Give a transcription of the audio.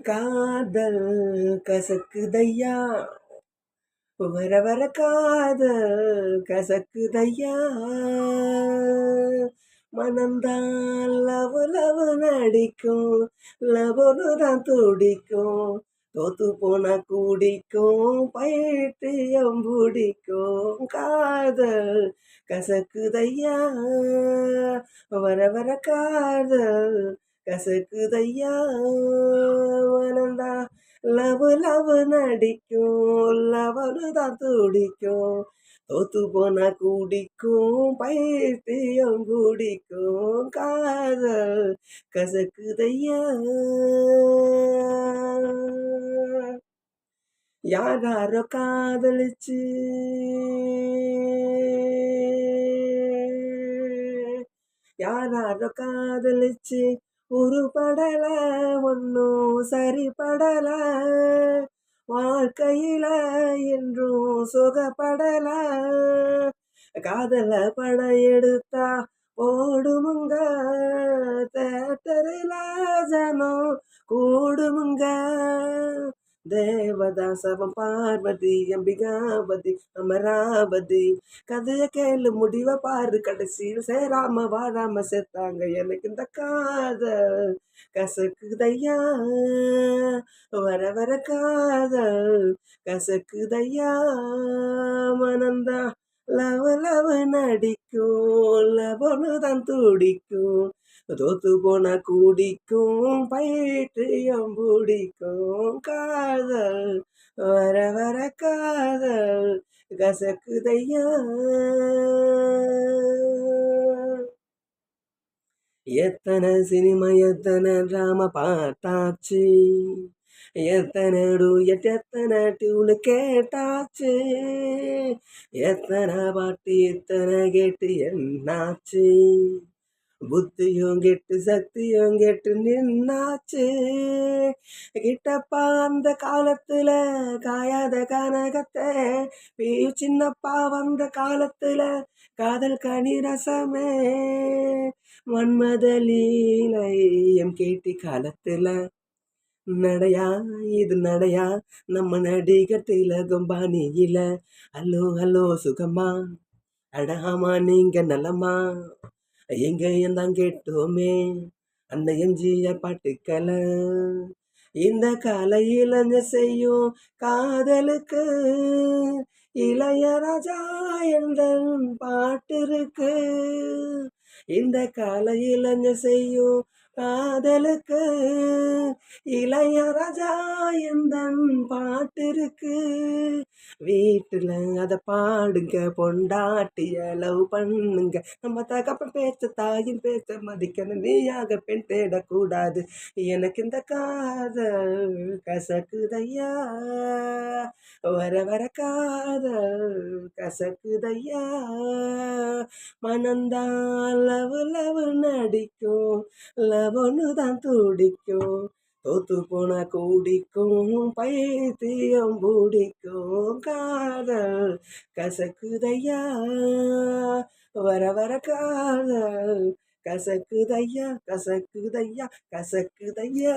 காதல் கசக்குதையா, வர வர காதல் கசக்குதையா, மனம்தான் லவ் லவ் நடிக்கும், லவ்னு தான் துடிக்கும், தோத்து போனா கூடிக்கும், பைத்தியம் பிடிக்கும். காதல் கசக்குதையா, வர வர காதல் கசக்குதையா, மனம்தான் லவ் லவ் நடிக்கும், லவனு தான் துடிக்கும், தோத்து போனா கூடிக்கும், பைத்தியம் பிடிக்கும். காதல் கசக்குதையா. யாராரோ காதலிச்சு யாராரோ காதலிச்சு உருப்படல, ஒன்னும் சரிப்படல, வாழ்க்கையில என்றும் சுகப்படல. காதல படம் எடுத்தா ஓடுமுங்க, தேட்டரில ஜனம் கூடுமுங்க. தேவதாசவம் பார்வதி, அம்பிகாபதி, அமராவதி, கதைய கேளு முடிவ பாரு, கடைசியில் சேராம வாழாம செத்தாங்க. எனக்கு இந்த காதல் கசக்குதையா, வர வர காதல் கசக்குதையா, மனம்தான் லவ் லவ் நடிக்கும், லவனு தான் துடிக்கும், தோத்து போனா கூடிக்கும், பைத்தியம் பிடிக்கும். காதல் வர வர காதல் கசக்குதையா. எத்தனை சினிமா எத்தனை டிராமா பார்த்தாச்சு, எத்தனை டூயட் எத்தனை டியூனு கேட்டாச்சு, எத்தனை பாட்டு எத்தனை கேட்டு என்னாச்சு, புத்தியும் கெட்டு சக்தியும் கெட்டு நின்னாச்சு. கிட்டப்பா அந்த காலத்துல காயாத கனகத்தை, சின்னப்பா வந்த காலத்துல காதல் கனி ரசமே, மன்மத லீலை எம் கேட்டி காலத்துல நடையா இது நடையா, நம்ம நடிகர் திலகம் பாணியில. ஹலோ ஹலோ சுகமா, அடகாமா நீங்க நலமா, எங்கேயும் தான் கேட்டோமே அந்த எம்ஜிஆர் பாட்டுக்கள. இந்த கால இளைஞ செய்யும் காதலுக்கு இளையராஜா எந்தன் பாட்டு இருக்கு. இந்த கால இளைஞ செய்யும் காதலுக்கு இளையராஜா எந்தன் பாட்டு இருக்கு. வீட்டுல அத பாடுங்க, பொண்டாட்டிய லவ் பண்ணுங்க, நம்ம தகப்ப பேச்ச தாயின் பேச்ச மதிக்கணும், நீயாக பெண் தேடக்கூடாது. எனக்கு இந்த காதல் கசக்குதையா, வர வர காதல் கசக்குதையா, மனம்தான் லவ் லவ் நடிக்கும், லவனு தான் துடிக்கும், தோத்து போனா கூடிக்கும், பைத்தியம் பிடிக்கும். காதல் கசக்குதையா, வர வர காதல் கசக்குதையா, கசக்குதையா, கசக்குதையா.